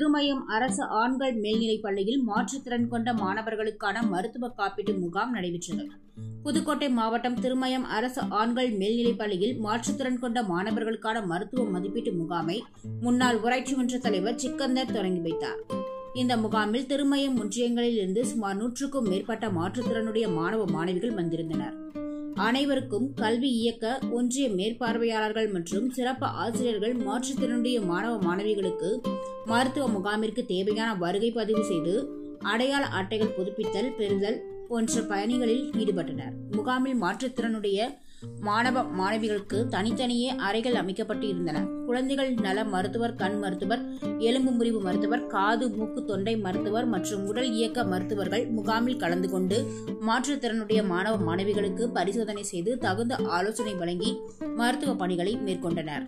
திருமயம் அரசு ஆண்கள் மேல்நிலைப் பள்ளியில் மாற்றுத்திறன் கொண்ட மாணவர்களுக்கான மருத்துவ காப்பீட்டு முகாம் நடைபெற்றது. புதுக்கோட்டை மாவட்டம் திருமயம் அரசு ஆண்கள் மேல்நிலைப் பள்ளியில் மாற்றுத்திறன் கொண்ட மாணவர்களுக்கான மருத்துவ மதிப்பீட்டு முகாமை முன்னாள் ஊராட்சி மன்ற தலைவர் சிக்கந்தர் தொடங்கி வைத்தார். இந்த முகாமில் திருமயம் ஒன்றியங்களில் இருந்து சுமார் 100க்கும் மேற்பட்ட மாற்றுத்திறனுடைய மாணவ மாணவிகள் வந்திருந்தனர். அனைவருக்கும் கல்வி இயக்க ஒன்றிய மேற்பார்வையாளர்கள் மற்றும் சிறப்பு ஆசிரியர்கள் மாற்றுத்திறனுடைய மாணவ மாணவிகளுக்கு மருத்துவ முகாமிற்கு தேவையான வருகை பதிவு செய்து அடையாள அட்டைகள் புதுப்பித்தல் பெறுதல் போன்ற பணிகளில் ஈடுபட்டனர். முகாமில் மாற்றுத்திறனுடைய மாணவ மாணவிகளுக்கு தனித்தனியே அறைகள் அமைக்கப்பட்டு இருந்தன. குழந்தைகள் நல மருத்துவர், கண் மருத்துவர், எலும்பு முறிவு மருத்துவர், காது மூக்கு தொண்டை மருத்துவர் மற்றும் உடல் இயக்க மருத்துவர்கள் முகாமில் கலந்து கொண்டு மாற்றுத்திறனுடைய மாணவ மாணவிகளுக்கு பரிசோதனை செய்து தகுந்த ஆலோசனை வழங்கி மருத்துவ பணிகளை மேற்கொண்டனர்.